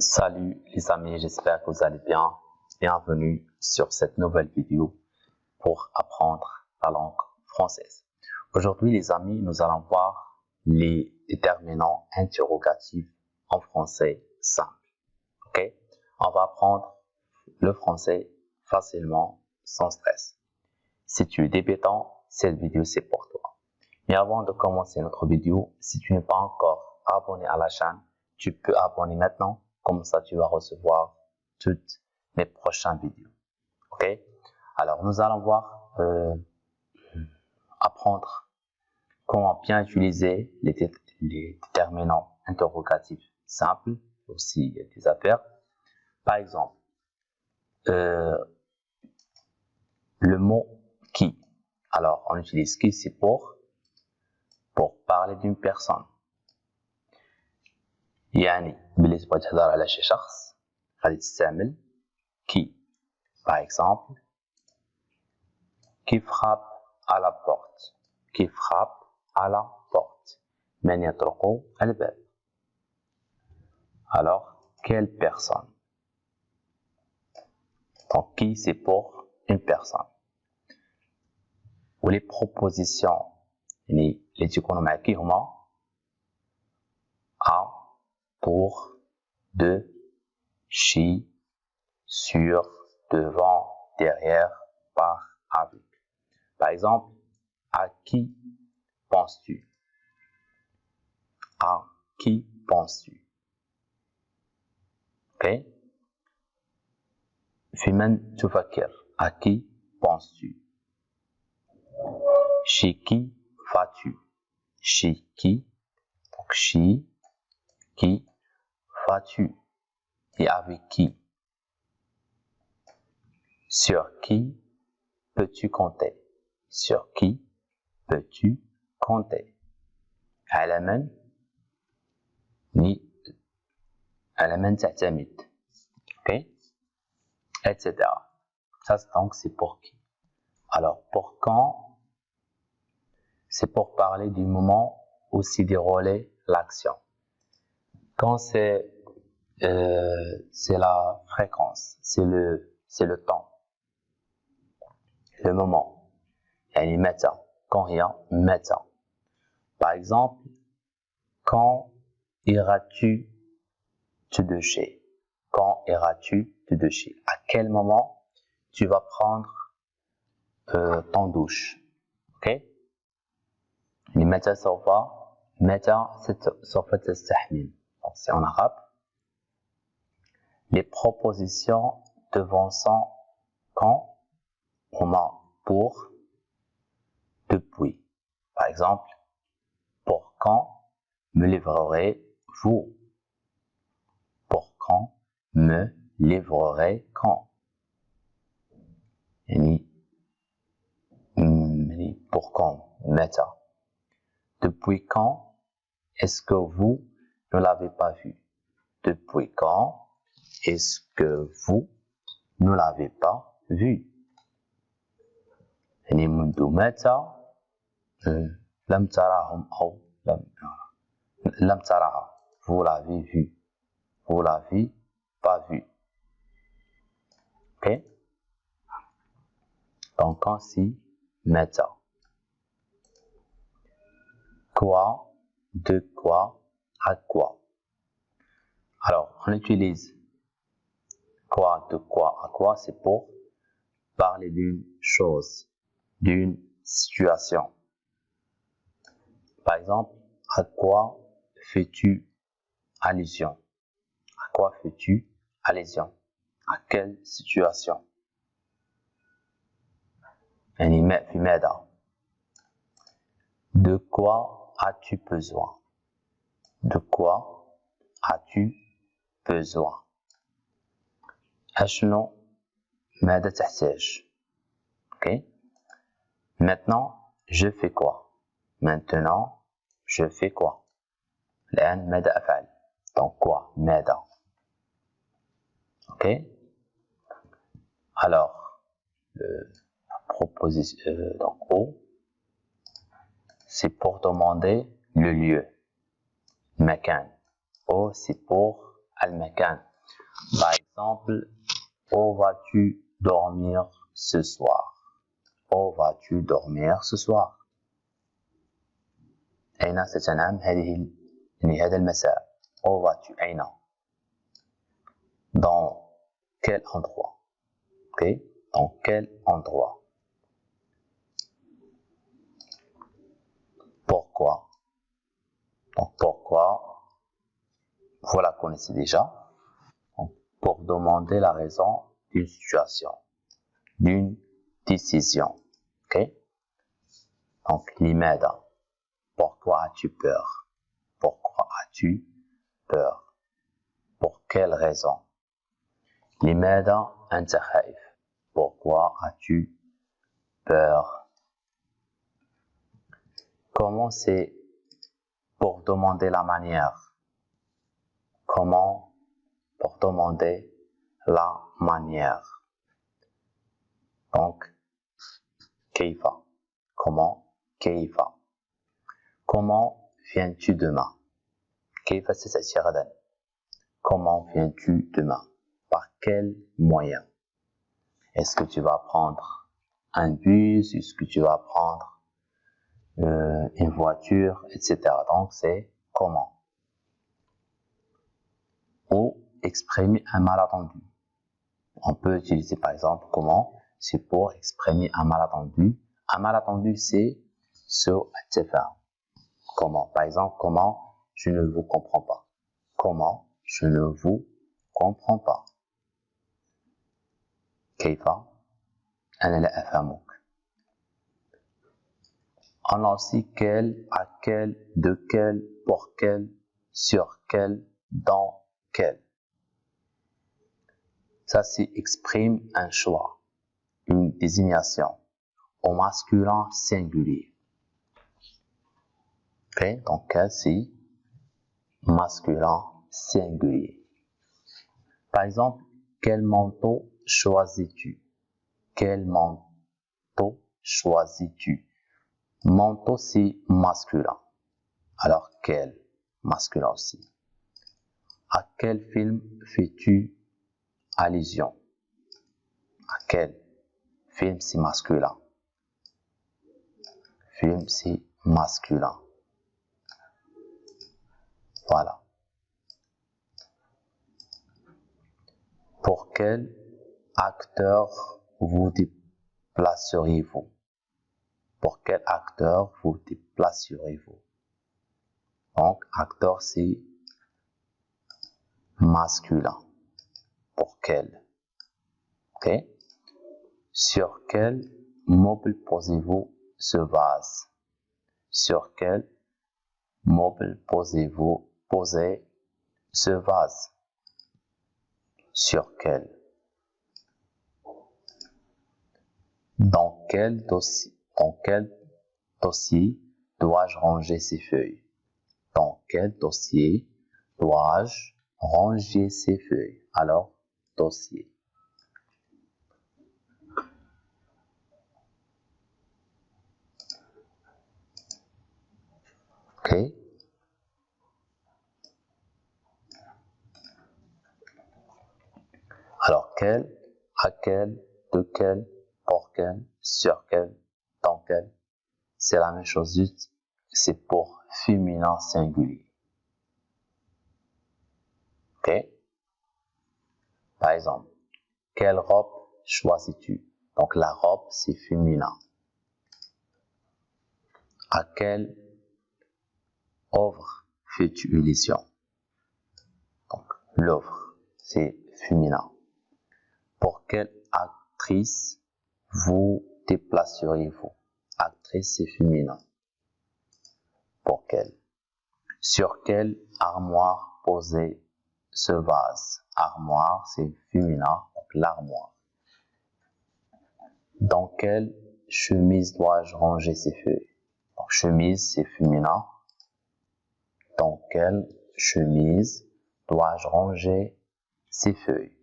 Salut les amis, j'espère que vous allez bien. Bienvenue sur cette nouvelle vidéo pour apprendre la langue française. Aujourd'hui les amis, nous allons voir les déterminants interrogatifs en français simple. Ok? On va apprendre le français facilement, sans stress. Si tu es débutant, cette vidéo c'est pour toi. Mais avant de commencer notre vidéo, si tu n'es pas encore abonné à la chaîne, tu peux abonner maintenant. Comme ça, tu vas recevoir toutes mes prochaines vidéos. Ok? Alors, nous allons voir, apprendre comment bien utiliser les déterminants interrogatifs simples, aussi des affaires. Par exemple, le mot qui. Alors, on utilise qui, c'est pour parler d'une personne. يعني بالنسبة تهضر على شي شخص غادي تستعمل qui. Par exemple, qui frappe à la porte. Qui frappe à la porte. من يطرق الباب. Alors, quelle personne? Donc, qui c'est pour une personne. Ou les propositions اللي تيكونوا مع qui هما à, pour, de, chez, sur, devant, derrière, par, avec. Par exemple, à qui penses-tu? À qui penses-tu? Ok? في من تفكر? À qui penses-tu? Chez qui vas-tu? Chez qui? Donc, chez qui vas-tu? Et avec qui? Sur qui peux-tu compter? Sur qui peux-tu compter? على من تعتمد. Ok? Etc. Ça, donc, c'est pour qui. Alors, pour quand? C'est pour parler du moment où s'est déroulée l'action. Quand c'est la fréquence, c'est le temps, le moment. يعني متى. Quand il y a متى. Par exemple, quand iras-tu te doucher? Quand iras-tu te doucher? À quel moment tu vas prendre ton douche? Ok? يعني متى سوف تستحمل. Donc c'est en arabe. Les propositions devançant quand هما pour, depuis. Par exemple, pour quand me livrerez-vous? Pour quand me livrerez quand? يعني pour quand? متى. Depuis quand est-ce que vous ne l'avez pas vu? Depuis quand est-ce que vous ne l'avez pas vu? يعني منذ متى لم تراهم أو لم تراها. Vous l'avez vu. Vous l'avez pas vu. Ok? Donc, quand c'est متى. Quoi, de quoi, à quoi. Alors, on utilise quoi, de quoi, à quoi, c'est pour parler d'une chose, d'une situation. Par exemple, à quoi fais-tu allusion? À quoi fais-tu allusion? À quelle situation? يعني في ماذا. De quoi as-tu besoin? De quoi as-tu besoin? أشنو ماذا تحتاج? Ok? Maintenant, je fais quoi? Maintenant, je fais quoi? الآن ماذا أفعل? Donc quoi? ماذا? Ok? Alors, proposition, donc où, c'est pour demander le lieu. مكان. Où, c'est pour المكان. Par exemple, où vas-tu dormir ce soir? Où vas-tu dormir ce soir? أين ستنام هذا المساء? Où vas-tu? أين? Dans quel endroit? Ok? Dans quel endroit? Pourquoi? Donc, pourquoi? Vous la connaissez déjà. Donc, pour demander la raison d'une situation, d'une décision. Ok? Donc, لماذا? Pourquoi as-tu peur? Pourquoi as-tu peur? Pour quelle raison? لماذا أنت خائف? Pourquoi as-tu peur? Comment c'est pour demander la manière? Comment pour demander la manière? Donc, كيف? Comment? كيف? Comment viens-tu demain? كيف ستأتي غدا? Comment viens-tu demain? Par quel moyen? Est-ce que tu vas prendre un bus? Est-ce que tu vas prendre une voiture, etc. Donc, c'est comment. Ou exprimer un malentendu. On peut utiliser par exemple comment, c'est pour exprimer un malentendu. Un malentendu, c'est سوء التفاهم. Comment, par exemple, comment je ne vous comprends pas. Comment je ne vous comprends pas. كيف أنا لا أفهمك. On a aussi quel, à quel, de quel, pour quel, sur quel, dans quel. Ça, c'est exprime un choix, une désignation au masculin singulier. Ok, donc quel, c'est masculin singulier. Par exemple, quel manteau choisis-tu? Quel manteau choisis-tu? Manteau, c'est masculin. Alors, quel? Masculin aussi. À quel film fais-tu allusion? À quel film, c'est masculin? Film, c'est masculin. Voilà. Pour quel acteur vous déplaceriez-vous? Pour quel acteur vous déplaceriez-vous? Donc, acteur, c'est masculin. Pour quel? Ok? Sur quel meuble posez-vous ce vase? Sur quel meuble posez ce vase? Sur quel? Dans quel dossier dois-je ranger ces feuilles? Dans quel dossier dois-je ranger ces feuilles? Alors, dossier. Ok? Alors, quel, à quel, de quel, pour quel, sur quel, dans quel, c'est la même chose, juste c'est pour féminin singulier. Ok? Par exemple, quelle robe choisis-tu? Donc la robe, c'est féminin. À quelle œuvre fais-tu allusion? Donc l'œuvre, c'est féminin. Pour quelle actrice vous déplaceriez-vous? Actrice, c'est féminin. Pour quelle? Sur quelle armoire poser ce vase? Armoire, c'est féminin, donc l'armoire. Dans quelle chemise dois-je ranger ces feuilles? Donc chemise, c'est féminin. Dans quelle chemise dois-je ranger ces feuilles?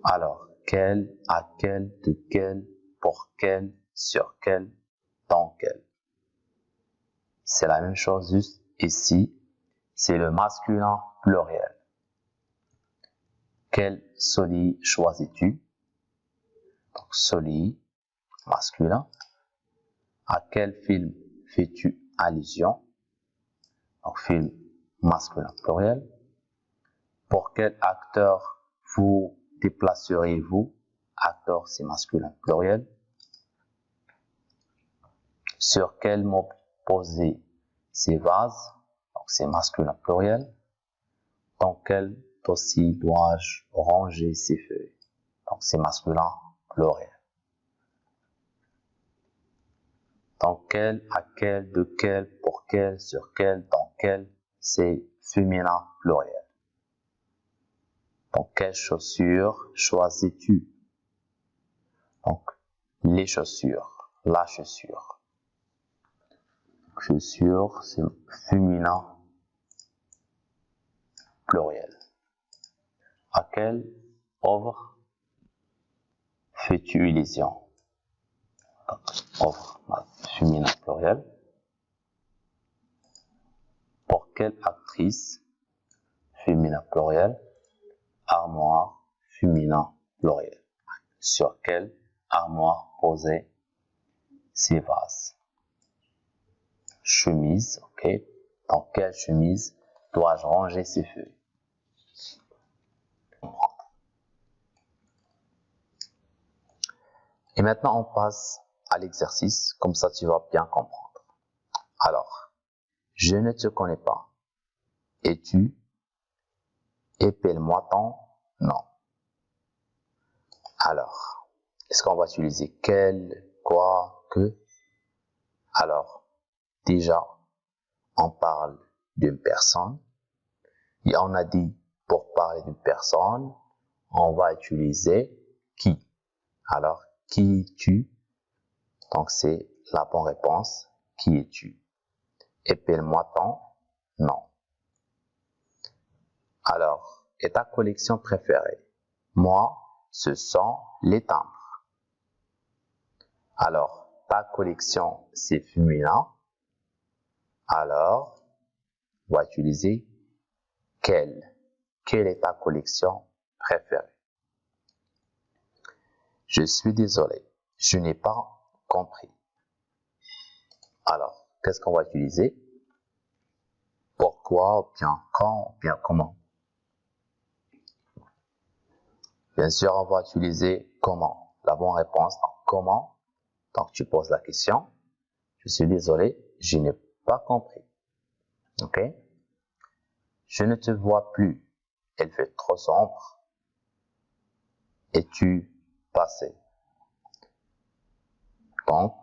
Alors, quel, à quel, de quel, pour quel, sur quel, dans quel. C'est la même chose, juste ici, c'est le masculin pluriel. Quel Soli choisis-tu? Donc, Soli, masculin. À quel film fais-tu allusion? Donc, film masculin pluriel. Pour quel acteur vous déplaceriez-vous? Acteur, c'est masculin pluriel. Sur quel mot poser ces vases? Donc, c'est masculin pluriel. Dans quel dossier dois-je ranger ces feuilles? Donc, c'est masculin pluriel. Dans quel, à quel, de quel, pour quel, sur quel, dans quel, c'est féminin pluriel. Donc, quelles chaussures choisis-tu? Donc, les chaussures, la chaussure. Chaussures, c'est féminin pluriel. À quelle œuvre fais-tu allusion? Œuvre, féminin pluriel. Pour quelle actrice? Féminin pluriel. Armoire, féminin pluriel. Sur quelle armoire poser ces vases? Chemise, ok. Dans quelle chemise dois-je ranger ces feuilles? Et maintenant, on passe à l'exercice, comme ça tu vas bien comprendre. Alors, je ne te connais pas. Et tu? Épelle-moi ton nom. Alors, est-ce qu'on va utiliser quel, quoi, que? Alors, déjà, on parle d'une personne. Et on a dit, pour parler d'une personne, on va utiliser qui. Alors, qui es-tu? Donc, c'est la bonne réponse. Qui es-tu? Épelle-moi ton nom. Alors, et ta collection préférée? Moi, ce sont les timbres. Alors, ta collection, c'est féminin. Alors, on va utiliser quelle. Quelle est ta collection préférée? Je suis désolé, je n'ai pas compris. Alors, qu'est-ce qu'on va utiliser? Pourquoi, ou bien quand, ou bien comment? Bien sûr, on va utiliser comment. La bonne réponse, donc comment. Donc, tu poses la question. Je suis désolé, je n'ai pas compris. Ok? Je ne te vois plus. Elle fait trop sombre. Es-tu passé? Donc,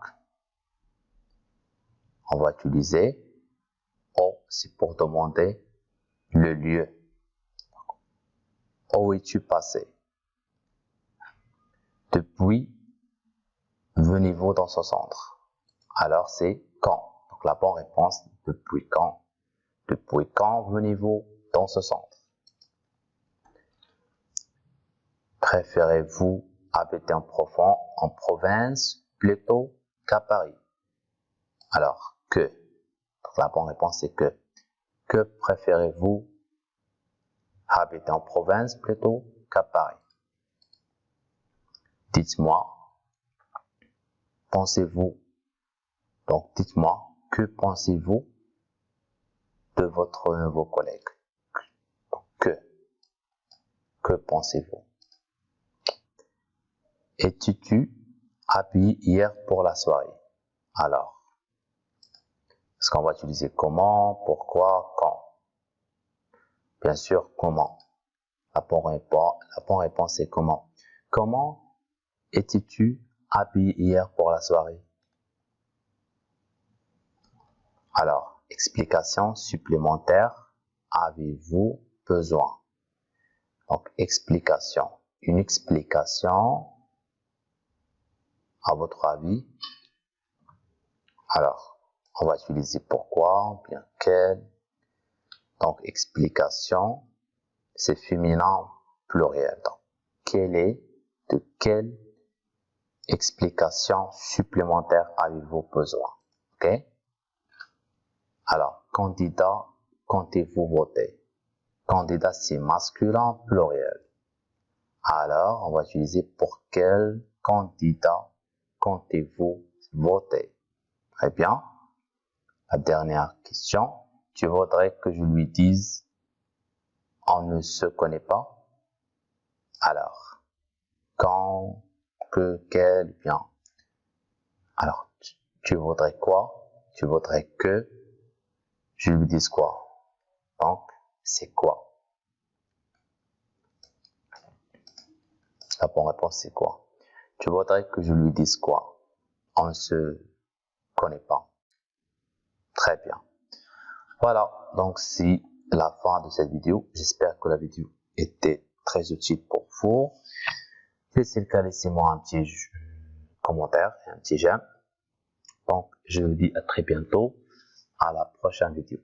on va utiliser O, c'est pour demander le lieu. Où es-tu passé? Depuis, venez-vous dans ce centre? Alors, c'est quand. Donc, la bonne réponse, depuis quand? Depuis quand venez-vous dans ce centre? Préférez-vous habiter en province plutôt qu'à Paris? Alors, que. Donc, la bonne réponse, c'est que. Que préférez-vous habiter en province plutôt qu'à Paris? Dites-moi, pensez-vous? Donc, dites-moi, que pensez-vous de votre nouveau collègue? Que pensez-vous? Étais-tu habillé hier pour la soirée? Alors, est-ce qu'on va utiliser comment, pourquoi, quand? Bien sûr, comment. La bonne réponse est comment. Comment étais-tu habillé hier pour la soirée? Alors, explication supplémentaire. Avez-vous besoin? Donc, explication. Une explication, à votre avis. Alors, on va utiliser pourquoi, ou bien quel. Donc, explication, c'est féminin pluriel. Donc, de quelle explication supplémentaire avez-vous besoin? Ok? Alors, candidat comptez-vous voter? Candidat, c'est masculin pluriel. Alors, on va utiliser pour quel candidat comptez-vous voter? Très bien. La dernière question. Tu voudrais que je lui dise on ne se connaît pas? Alors, quand, que, quel, bien. Alors, tu voudrais quoi? Tu voudrais que je lui dise quoi? Donc, c'est quoi? La bonne réponse, c'est quoi? Tu voudrais que je lui dise quoi? On ne se connaît pas. Très bien. Voilà, donc c'est la fin de cette vidéo. J'espère que la vidéo était très utile pour vous. Si c'est le cas, laissez-moi un petit commentaire et un petit j'aime. Donc, je vous dis à très bientôt, à la prochaine vidéo.